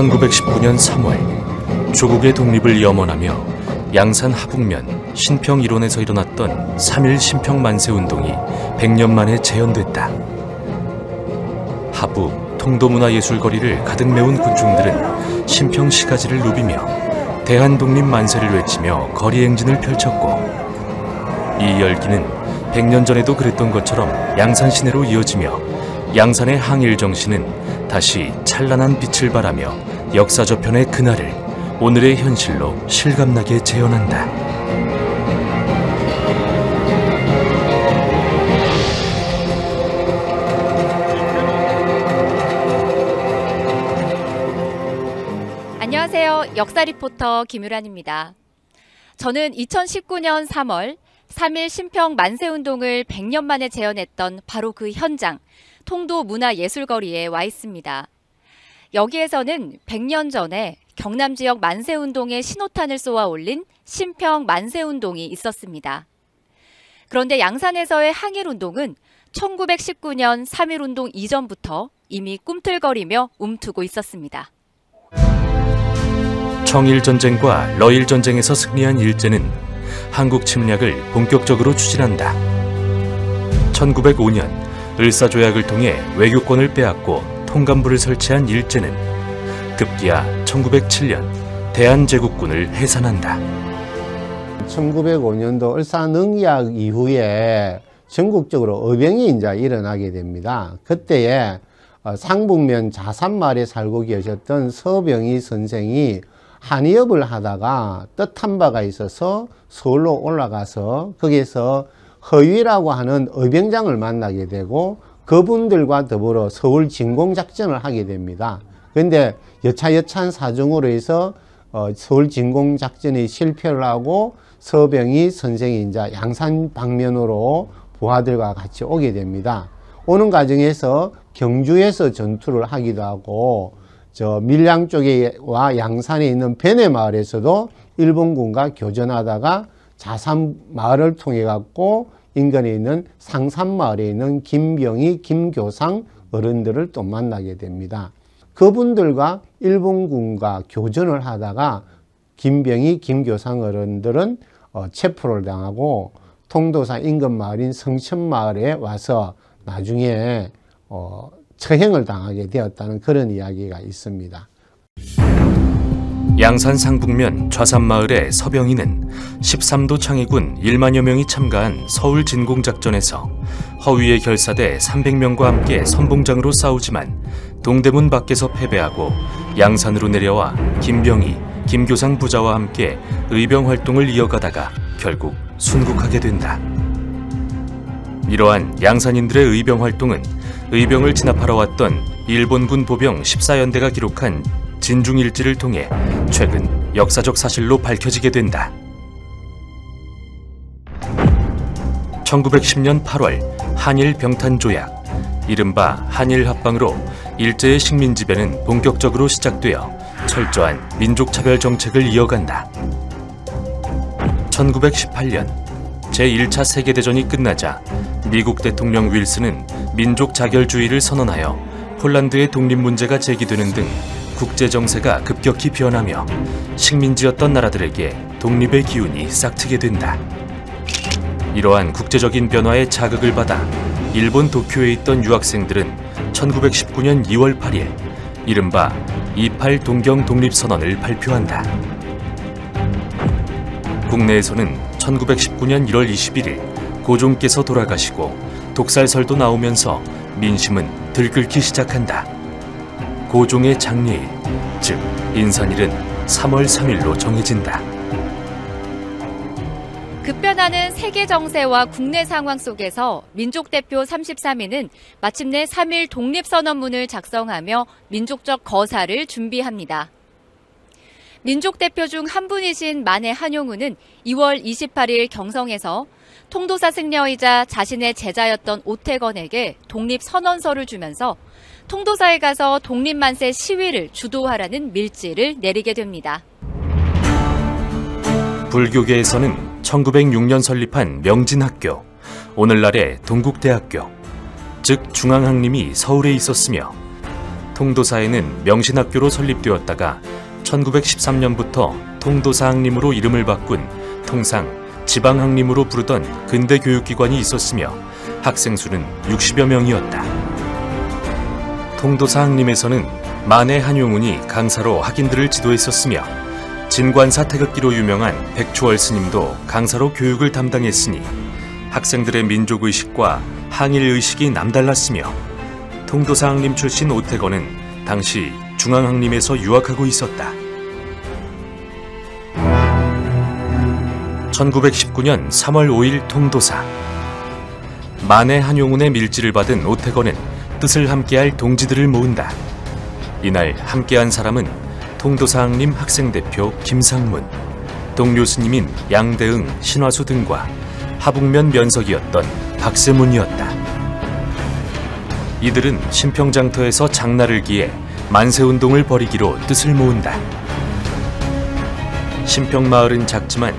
1919년 3월 조국의 독립을 염원하며 양산 하북면 신평 일원에서 일어났던 3.1 신평 만세운동이 100년 만에 재현됐다. 하북 통도문화예술거리를 가득 메운 군중들은 신평 시가지를 누비며 대한독립 만세를 외치며 거리 행진을 펼쳤고, 이 열기는 100년 전에도 그랬던 것처럼 양산 시내로 이어지며 양산의 항일 정신은 다시 찬란한 빛을 발하며 역사 저편의 그날을 오늘의 현실로 실감나게 재현한다. 안녕하세요. 역사 리포터 김유란입니다. 저는 2019년 3월 3.1 신평 만세운동을 100년 만에 재현했던 바로 그 현장, 통도문화예술거리에 와 있습니다. 여기에서는 100년 전에 경남 지역 만세운동의 신호탄을 쏘아 올린 신평 만세운동이 있었습니다. 그런데 양산에서의 항일운동은 1919년 3.1운동 이전부터 이미 꿈틀거리며 움트고 있었습니다. 청일전쟁과 러일전쟁에서 승리한 일제는 한국 침략을 본격적으로 추진한다. 1905년 을사조약을 통해 외교권을 빼앗고 통감부를 설치한 일제는 급기야 1907년 대한제국군을 해산한다. 1905년도 을사능약 이후에 전국적으로 의병이 이제 일어나게 됩니다. 그때에 상북면 자산마을에 살고 계셨던 서병희 선생이 한의업을 하다가 뜻한 바가 있어서 서울로 올라가서 거기에서 허위라고 하는 의병장을 만나게 되고 그분들과 더불어 서울 진공작전을 하게 됩니다. 그런데 여차여찬 사정으로 해서 서울 진공작전이 실패를 하고 서병희 선생이 이제 양산 방면으로 부하들과 같이 오게 됩니다. 오는 과정에서 경주에서 전투를 하기도 하고 저 밀양 쪽에와 양산에 있는 베네마을에서도 일본군과 교전하다가 자산마을을 통해 갖고 인근에 있는 상산마을에 있는 김병희, 김교상 어른들을 또 만나게 됩니다. 그분들과 일본군과 교전을 하다가 김병희, 김교상 어른들은 체포를 당하고 통도사 인근 마을인 성천마을에 와서 나중에 처형을 당하게 되었다는 그런 이야기가 있습니다. 양산 상북면 좌산마을의 서병희는 13도 창의군 1만여 명이 참가한 서울 진공작전에서 허위에 결사돼 300명과 함께 선봉장으로 싸우지만 동대문 밖에서 패배하고 양산으로 내려와 김병희, 김교상 부자와 함께 의병 활동을 이어가다가 결국 순국하게 된다. 이러한 양산인들의 의병 활동은 의병을 진압하러 왔던 일본군 보병 14연대가 기록한 진중일지를 통해 최근 역사적 사실로 밝혀지게 된다. 1910년 8월 한일 병탄조약, 이른바 한일합방으로 일제의 식민 지배는 본격적으로 시작되어 철저한 민족차별 정책을 이어간다. 1918년 제1차 세계대전이 끝나자 미국 대통령 윌슨은 민족 자결주의를 선언하여 폴란드의 독립 문제가 제기되는 등 국제 정세가 급격히 변하며 식민지였던 나라들에게 독립의 기운이 싹트게 된다. 이러한 국제적인 변화에 자극을 받아 일본 도쿄에 있던 유학생들은 1919년 2월 8일 이른바 28 동경 독립선언을 발표한다. 국내에서는 1919년 1월 21일 고종께서 돌아가시고 독살설도 나오면서 민심은 들끓기 시작한다. 고종의 장례일, 즉 인산일은 3월 3일로 정해진다. 급변하는 세계 정세와 국내 상황 속에서 민족대표 33인은 마침내 3.1 독립선언문을 작성하며 민족적 거사를 준비합니다. 민족대표 중 한 분이신 만해 한용우는 2월 28일 경성에서 통도사 승려이자 자신의 제자였던 오태건에게 독립선언서를 주면서 통도사에 가서 독립만세 시위를 주도하라는 밀지를 내리게 됩니다. 불교계에서는 1906년 설립한 명진학교, 오늘날의 동국대학교, 즉 중앙학림이 서울에 있었으며 통도사에는 명신학교로 설립되었다가 1913년부터 통도사학림으로 이름을 바꾼 통상 지방학림으로 부르던 근대 교육기관이 있었으며 학생 수는 60여 명이었다. 통도사학림에서는 만해 한용운이 강사로 학인들을 지도했었으며 진관사 태극기로 유명한 백초월 스님도 강사로 교육을 담당했으니 학생들의 민족의식과 항일의식이 남달랐으며 통도사학림 출신 오태건은 당시 중앙학림에서 유학하고 있었다. 1919년 3월 5일 통도사. 만해 한용운의 밀지를 받은 오태건은 뜻을 함께할 동지들을 모은다. 이날 함께한 사람은 통도사학림 학생대표 김상문, 동료 스님인 양대응, 신화수 등과 하북면 면석이었던 박세문이었다. 이들은 신평장터에서 장날을 기해 만세운동을 벌이기로 뜻을 모은다. 신평마을은 작지만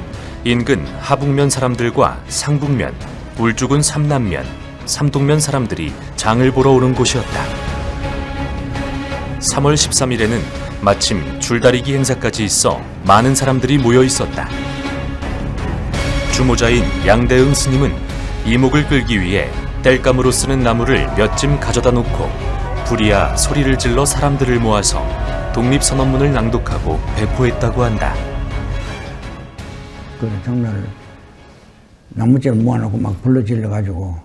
인근 하북면 사람들과 상북면, 울주군 삼남면, 삼동면 사람들이 장을 보러 오는 곳이었다. 3월 13일에는 마침 줄다리기 행사까지 있어 많은 사람들이 모여 있었다. 주모자인 양대응 스님은 이목을 끌기 위해 땔감으로 쓰는 나무를 몇 짐 가져다 놓고 불이야 소리를 질러 사람들을 모아서 독립선언문을 낭독하고 배포했다고 한다. 그 정말 나무째를 모아놓고 막 불러질러가지고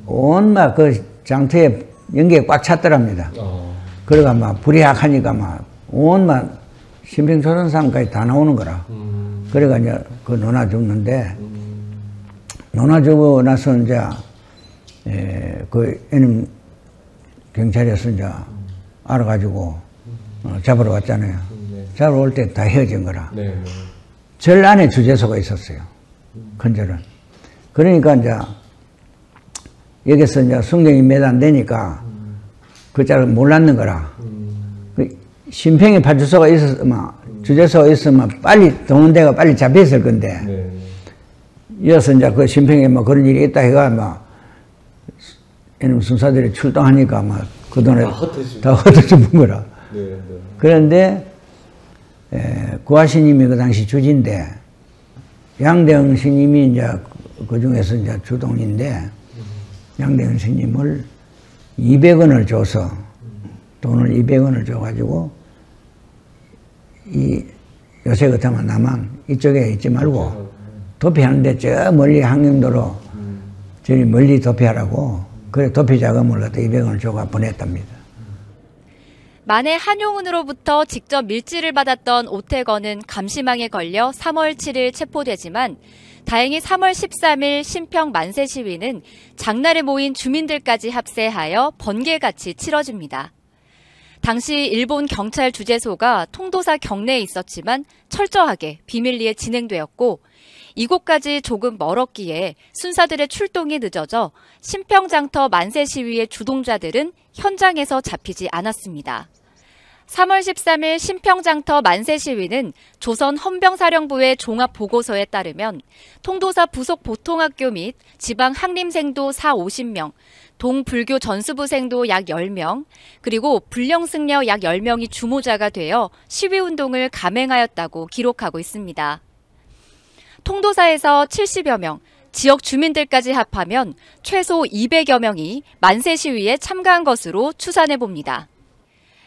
온막 그 장터에 연기에 꽉 찼더랍니다. 그래가 막 불이약하니까 막 온막 신평조선상까지 다 나오는 거라. 그래가 이제 그 논아 죽는데 논아 죽고 나서 이제 그 애는 경찰에서 이제 알아가지고 잡으러 왔잖아요. 잡으러 올 때 다 헤어진 거라. 절 안에 주제소가 있었어요. 큰 절은. 그러니까 이제 여기서 이제 성경이 몇 안 되니까 그 자를 몰랐는 거라. 그 신평에 파주소가 있었으면, 주제소가 있으면 빨리 도는 데가 빨리 잡혔을 건데. 이어서 이제 그 신평에 뭐 그런 일이 있다 해가 막 이놈 순사들이 출동하니까 막 그 돈에 다 흩어져 본 거라. 그런데 구하시님이 그 당시 주지인데 양대응 스님이 이제 그 중에서 이제 주동인데 양대응 스님을 200원을 줘서 돈을 200원을 줘가지고 이 요새 같으면 남한 이쪽에 있지 말고 도피하는데 저 멀리 항영도로 저리 멀리 도피하라고 그래 도피 자금을 갖다 200원을 줘가 보냈답니다. 만해 한용운으로부터 직접 밀지를 받았던 오태건은 감시망에 걸려 3월 7일 체포되지만 다행히 3월 13일 신평 만세 시위는 장날에 모인 주민들까지 합세하여 번개같이 치러집니다. 당시 일본 경찰 주재소가 통도사 경내에 있었지만 철저하게 비밀리에 진행되었고 이곳까지 조금 멀었기에 순사들의 출동이 늦어져 신평장터 만세 시위의 주동자들은 현장에서 잡히지 않았습니다. 3월 13일 신평장터 만세 시위는 조선 헌병사령부의 종합보고서에 따르면 통도사 부속 보통학교 및 지방 학림생도 40~50명, 동불교 전수부생도 약 10명, 그리고 불령승려 약 10명이 주모자가 되어 시위운동을 감행하였다고 기록하고 있습니다. 통도사에서 70여 명, 지역 주민들까지 합하면 최소 200여 명이 만세 시위에 참가한 것으로 추산해 봅니다.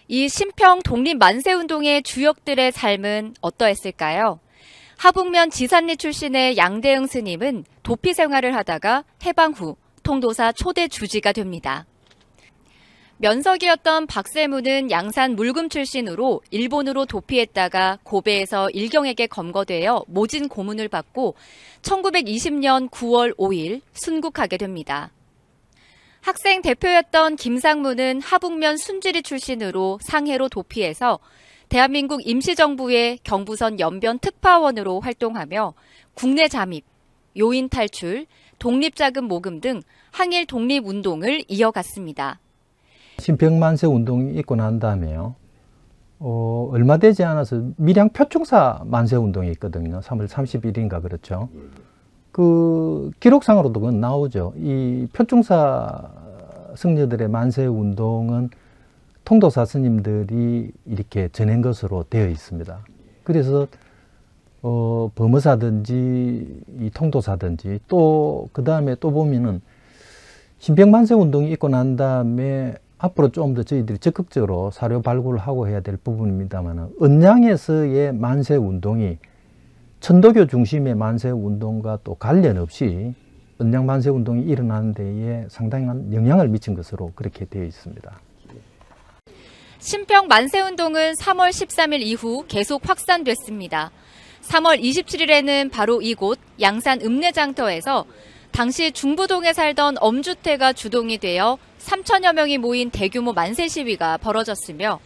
이 신평 독립 만세운동의 주역들의 삶은 어떠했을까요? 하북면 지산리 출신의 양대응 스님은 도피 생활을 하다가 해방 후 통도사 초대 주지가 됩니다. 면석이었던 박세문은 양산 물금 출신으로 일본으로 도피했다가 고베에서 일경에게 검거되어 모진 고문을 받고 1920년 9월 5일 순국하게 됩니다. 학생 대표였던 김상문은 하북면 순지리 출신으로 상해로 도피해서 대한민국 임시정부의 경부선 연변 특파원으로 활동하며 국내 잠입, 요인 탈출, 독립자금 모금 등 항일 독립운동을 이어갔습니다. 신평만세 운동이 있고 난 다음에요. 얼마 되지 않아서 밀양 표충사 만세 운동이 있거든요. 3월 30일인가 그렇죠. 그 기록상으로도 그건 나오죠. 이 표충사 승려들의 만세 운동은 통도사 스님들이 이렇게 전한 것으로 되어 있습니다. 그래서 범어사든지 이 통도사든지 또 그 다음에 또 보면은 신평만세 운동이 있고 난 다음에 앞으로 좀 더 저희들이 적극적으로 사료 발굴을 하고 해야 될 부분입니다만, 언양에서의 만세 운동이 천도교 중심의 만세 운동과 또 관련 없이 언양 만세 운동이 일어나는 데에 상당한 영향을 미친 것으로 그렇게 되어 있습니다. 신평 만세운동은 3월 13일 이후 계속 확산됐습니다. 3월 27일에는 바로 이곳 양산 읍내장터에서 당시 중부동에 살던 엄주태가 주동이 되어 3천여 명이 모인 대규모 만세 시위가 벌어졌으며,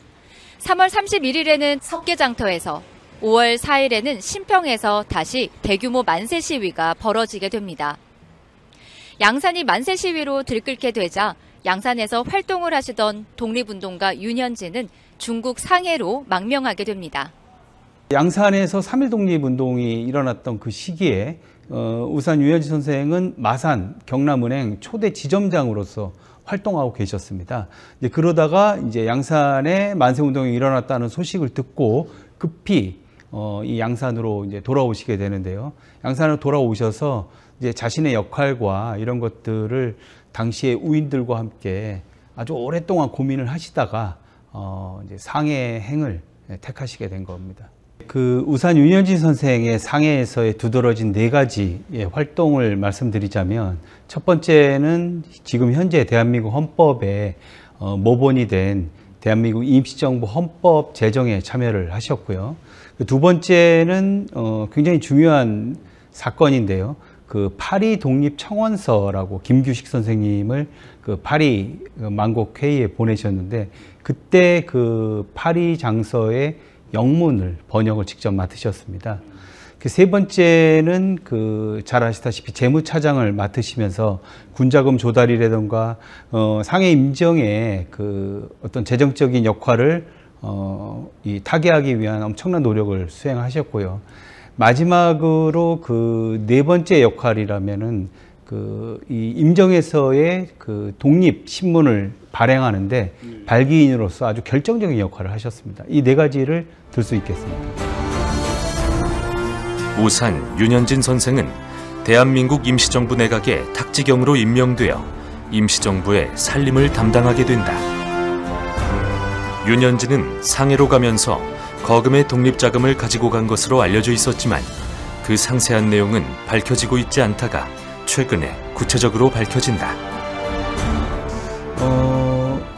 3월 31일에는 석계장터에서, 5월 4일에는 신평에서 다시 대규모 만세 시위가 벌어지게 됩니다. 양산이 만세 시위로 들끓게 되자 양산에서 활동을 하시던 독립운동가 윤현진은 중국 상해로 망명하게 됩니다. 양산에서 3.1 독립운동이 일어났던 그 시기에 우산 윤현진 선생은 마산 경남은행 초대 지점장으로서 활동하고 계셨습니다. 이제 그러다가 이제 양산에 만세운동이 일어났다는 소식을 듣고 급히 이 양산으로 이제 돌아오시게 되는데요. 양산으로 돌아오셔서 이제 자신의 역할과 이런 것들을 당시의 우인들과 함께 아주 오랫동안 고민을 하시다가 이제 상해행을 택하시게 된 겁니다. 그 우산 윤현진 선생의 상해에서의 두드러진 4가지의 활동을 말씀드리자면, 첫 번째는 지금 현재 대한민국 헌법에 모본이 된 대한민국 임시정부 헌법 제정에 참여를 하셨고요. 두 번째는 굉장히 중요한 사건인데요. 그 파리 독립청원서라고 김규식 선생님을 그 파리 만국회의에 보내셨는데, 그때 그 파리 장서의 영문을 번역을 직접 맡으셨습니다. 그 세 번째는 그 잘 아시다시피 재무차장을 맡으시면서 군자금 조달이라든가 상해 임정의 그 어떤 재정적인 역할을 타개하기 위한 엄청난 노력을 수행하셨고요. 마지막으로 그 4번째 역할이라면은 이 임정에서의 그 독립 신문을 발행하는데 발기인으로서 아주 결정적인 역할을 하셨습니다. 이 4가지를 들 수 있겠습니다. 우산 윤현진 선생은 대한민국 임시정부 내각의 탁지경으로 임명되어 임시정부의 살림을 담당하게 된다. 윤현진은 상해로 가면서 거금의 독립자금을 가지고 간 것으로 알려져 있었지만, 그 상세한 내용은 밝혀지고 있지 않다가 최근에 구체적으로 밝혀진다.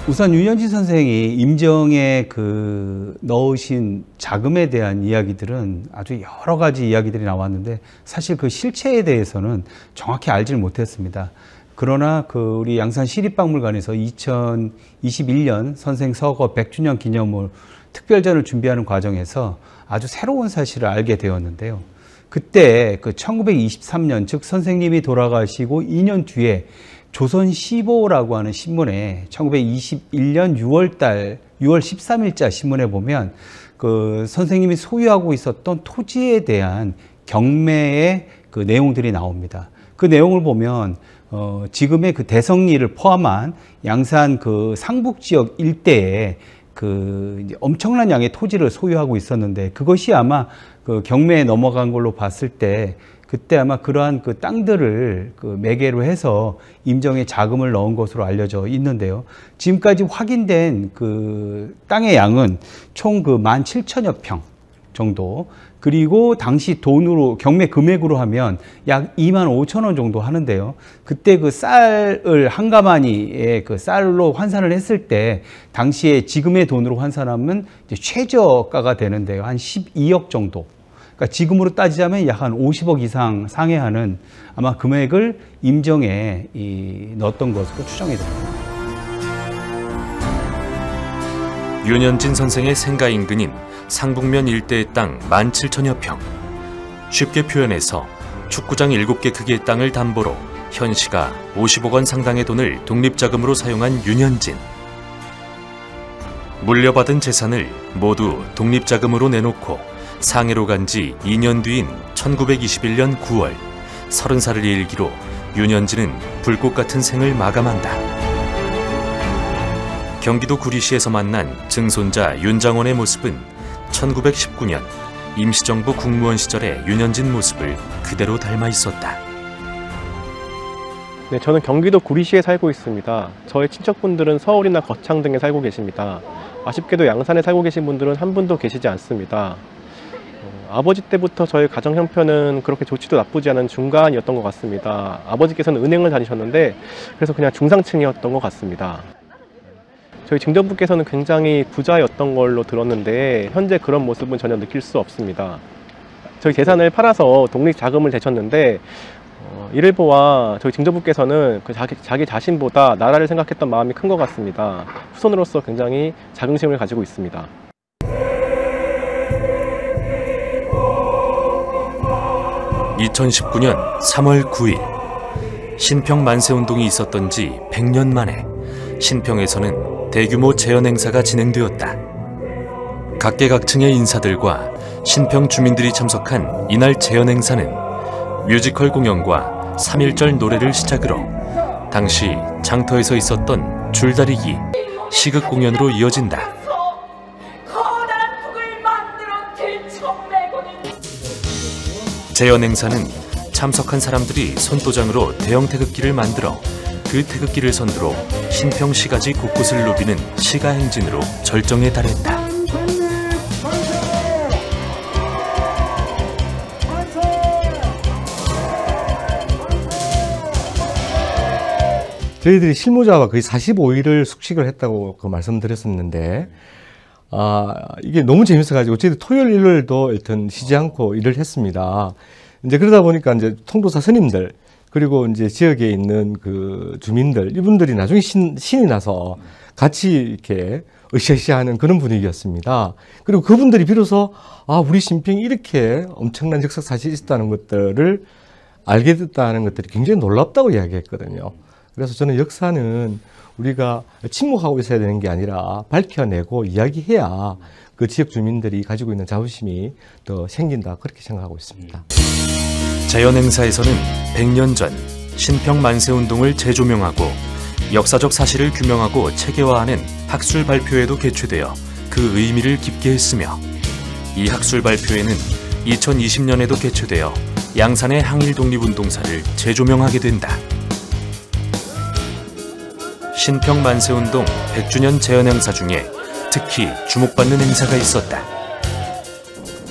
우선 윤현진 선생이 임정에 그 넣으신 자금에 대한 이야기들은 아주 여러 가지 이야기들이 나왔는데, 사실 그 실체에 대해서는 정확히 알지를 못했습니다. 그러나 그 우리 양산 시립박물관에서 2021년 선생 서거 100주년 기념을 특별전을 준비하는 과정에서 아주 새로운 사실을 알게 되었는데요. 그때 그 1923년, 즉 선생님이 돌아가시고 2년 뒤에 조선시보라고 하는 신문에 1921년 6월 13일자 신문에 보면 그 선생님이 소유하고 있었던 토지에 대한 경매의 그 내용들이 나옵니다. 그 내용을 보면 지금의 그 대성리를 포함한 양산 그 상북 지역 일대에 그 이제 엄청난 양의 토지를 소유하고 있었는데, 그것이 아마 그 경매에 넘어간 걸로 봤을 때 그때 아마 그러한 그 땅들을 그 매개로 해서 임정에 자금을 넣은 것으로 알려져 있는데요. 지금까지 확인된 그 땅의 양은 총 그 17,000여 평 정도, 그리고 당시 돈으로 경매 금액으로 하면 약 25,000원 정도 하는데요. 그때 그 쌀을 한 가마니에 그 쌀로 환산을 했을 때 당시에 지금의 돈으로 환산하면 이제 최저가가 되는데요. 한 12억 정도. 그러니까 지금으로 따지자면 약 한 50억 이상 상회하는 아마 금액을 임정에 넣었던 것으로 추정이 됩니다. 윤현진 선생의 생가 인근인 상북면 일대의 땅 17,000여 평. 쉽게 표현해서 축구장 7개 크기의 땅을 담보로 현시가 50억 원 상당의 돈을 독립자금으로 사용한 윤현진. 물려받은 재산을 모두 독립자금으로 내놓고 상해로 간 지 2년 뒤인 1921년 9월 30살을 일기로 윤현진은 불꽃 같은 생을 마감한다. 경기도 구리시에서 만난 증손자 윤장원의 모습은 1919년 임시정부 국무원 시절의 윤현진 모습을 그대로 닮아 있었다. 네, 저는 경기도 구리시에 살고 있습니다. 저의 친척분들은 서울이나 거창 등에 살고 계십니다. 아쉽게도 양산에 살고 계신 분들은 한 분도 계시지 않습니다. 아버지 때부터 저희 가정 형편은 그렇게 좋지도 나쁘지 않은 중간이었던 것 같습니다. 아버지께서는 은행을 다니셨는데 그래서 그냥 중상층이었던 것 같습니다. 저희 증조부께서는 굉장히 부자였던 걸로 들었는데 현재 그런 모습은 전혀 느낄 수 없습니다. 저희 재산을 팔아서 독립자금을 대셨는데 이를 보아 저희 증조부께서는 자기 자신보다 나라를 생각했던 마음이 큰 것 같습니다. 후손으로서 굉장히 자긍심을 가지고 있습니다. (2019년 3월 9일) 신평 만세운동이 있었던 지 100년 만에 신평에서는 대규모 재현 행사가 진행되었다. 각계각층의 인사들과 신평 주민들이 참석한 이날 재현 행사는 뮤지컬 공연과 3.1절 노래를 시작으로 당시 장터에서 있었던 줄다리기, 시극 공연으로 이어진다. 재현 행사는 참석한 사람들이 손도장으로 대형 태극기를 만들어 그 태극기를 선두로 신평 시가지 곳곳을 누비는 시가 행진으로 절정에 달했다. 저희들이 실무자와 거의 45일을 숙식을 했다고 말씀드렸었는데, 이게 너무 재밌어가지고, 저희들 토요일, 일요일도 일단 쉬지 않고 일을 했습니다. 이제 그러다 보니까 이제 통도사 스님들, 그리고 이제 지역에 있는 그 주민들, 이분들이 나중에 신이 나서 같이 이렇게 으쌰으쌰 하는 그런 분위기였습니다. 그리고 그분들이 비로소, 우리 신평이 이렇게 엄청난 역사 사실이 있었다는 것들을 알게 됐다는 것들이 굉장히 놀랍다고 이야기했거든요. 그래서 저는 역사는 우리가 침묵하고 있어야 되는 게 아니라 밝혀내고 이야기해야 그 지역 주민들이 가지고 있는 자부심이 더 생긴다, 그렇게 생각하고 있습니다. 재현 행사에서는 100년 전 신평 만세운동을 재조명하고 역사적 사실을 규명하고 체계화하는 학술 발표회도 개최되어 그 의미를 깊게 했으며, 이 학술 발표회는 2020년에도 개최되어 양산의 항일 독립운동사를 재조명하게 된다. 신평 만세운동 100주년 재현 행사 중에 특히 주목받는 행사가 있었다.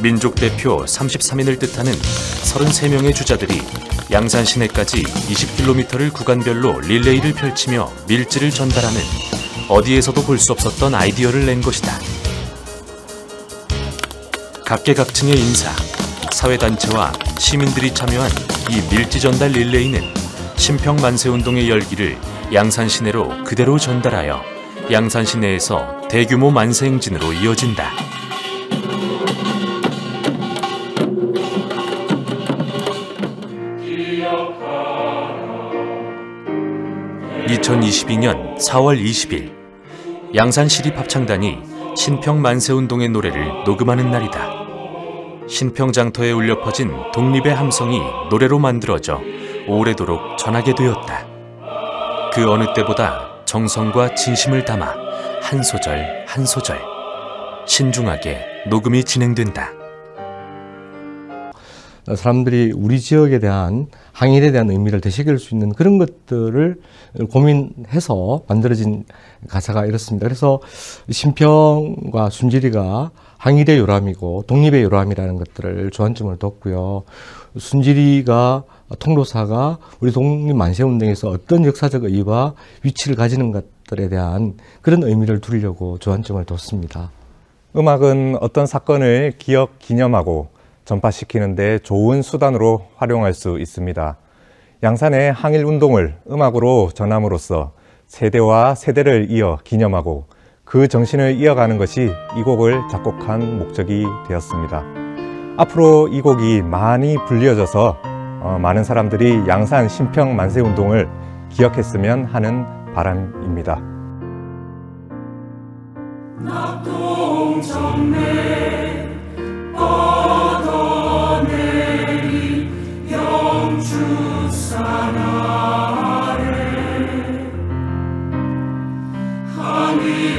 민족 대표 33인을 뜻하는 33명의 주자들이 양산 시내까지 20km를 구간별로 릴레이를 펼치며 밀지를 전달하는 어디에서도 볼 수 없었던 아이디어를 낸 것이다. 각계각층의 인사, 사회단체와 시민들이 참여한 이 밀지 전달 릴레이는 신평 만세운동의 열기를 양산 시내로 그대로 전달하여 양산 시내에서 대규모 만세 행진으로 이어진다. 2022년 4월 20일 양산시립합창단이 신평 만세운동의 노래를 녹음하는 날이다. 신평 장터에 울려 퍼진 독립의 함성이 노래로 만들어져 오래도록 전하게 되었다. 그 어느 때보다 정성과 진심을 담아 한 소절 한 소절 신중하게 녹음이 진행된다. 사람들이 우리 지역에 대한 항일에 대한 의미를 되새길 수 있는 그런 것들을 고민해서 만들어진 가사가 이렇습니다. 그래서 신평과 순지리가 항일의 요람이고 독립의 요람이라는 것들을 주안점을 뒀고요. 순지리가 통도사가 우리 독립 만세운동에서 어떤 역사적 의의와 위치를 가지는 것들에 대한 그런 의미를 두려고 주안점을 뒀습니다. 음악은 어떤 사건을 기억, 기념하고 전파시키는 데 좋은 수단으로 활용할 수 있습니다. 양산의 항일운동을 음악으로 전함으로써 세대와 세대를 이어 기념하고 그 정신을 이어가는 것이 이 곡을 작곡한 목적이 되었습니다. 앞으로 이 곡이 많이 불리어져서 많은 사람들이 양산 신평 만세운동을 기억했으면 하는 바람입니다. 낙동정내 뻗어내린 영주산 아래 항일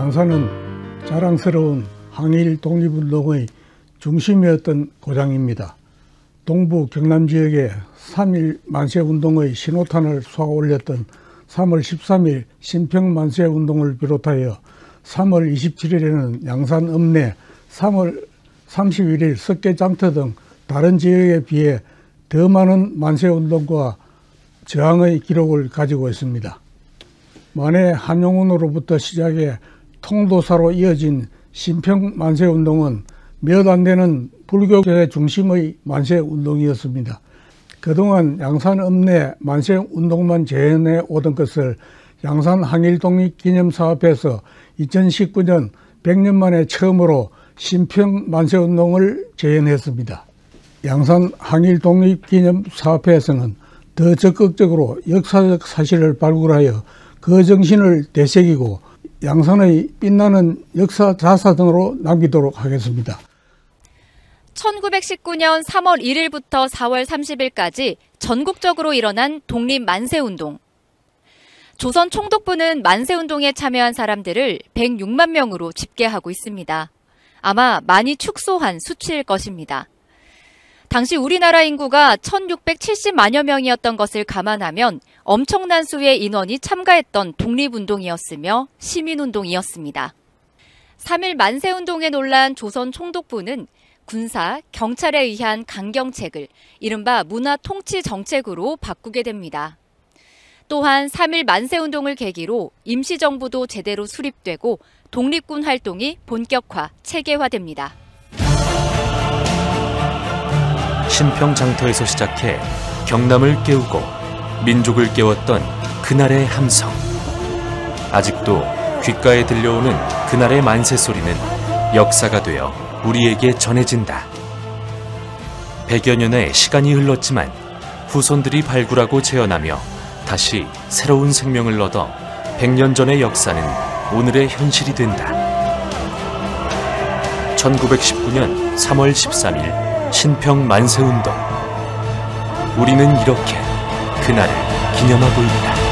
양산은 자랑스러운 항일 독립운동의 중심이었던 고장입니다. 동부 경남 지역에 3.1 만세운동의 신호탄을 쏘아올렸던 3월 13일 신평 만세운동을 비롯하여 3월 27일에는 양산 읍내, 3월 31일 석계장터 등 다른 지역에 비해 더 많은 만세운동과 저항의 기록을 가지고 있습니다. 만해 한용운으로부터 시작해 통도사로 이어진 신평 만세운동은 몇 안 되는 불교계 중심의 만세운동이었습니다. 그동안 양산 읍내 만세운동만 재현해 오던 것을 양산 항일독립기념사업에서 2019년 100년 만에 처음으로 신평 만세운동을 재현했습니다. 양산 항일독립기념사업회에서는 더 적극적으로 역사적 사실을 발굴하여 그 정신을 되새기고 양산의 빛나는 역사 자사 등으로 남기도록 하겠습니다. 1919년 3월 1일부터 4월 30일까지 전국적으로 일어난 독립 만세운동. 조선 총독부는 만세운동에 참여한 사람들을 106만 명으로 집계하고 있습니다. 아마 많이 축소한 수치일 것입니다. 당시 우리나라 인구가 1670만여 명이었던 것을 감안하면 엄청난 수의 인원이 참가했던 독립운동이었으며 시민운동이었습니다. 3.1 만세운동에 놀란 조선 총독부는 군사, 경찰에 의한 강경책을 이른바 문화통치정책으로 바꾸게 됩니다. 또한 3.1 만세운동을 계기로 임시정부도 제대로 수립되고 독립군 활동이 본격화, 체계화됩니다. 신평 장터에서 시작해 경남을 깨우고 민족을 깨웠던 그날의 함성. 아직도 귓가에 들려오는 그날의 만세 소리는 역사가 되어 우리에게 전해진다. 100여 년의 시간이 흘렀지만 후손들이 발굴하고 재현하며 다시 새로운 생명을 얻어 100년 전의 역사는 오늘의 현실이 된다. 1919년 3월 13일 신평 만세운동. 우리는 이렇게 그날을 기념하고 있다.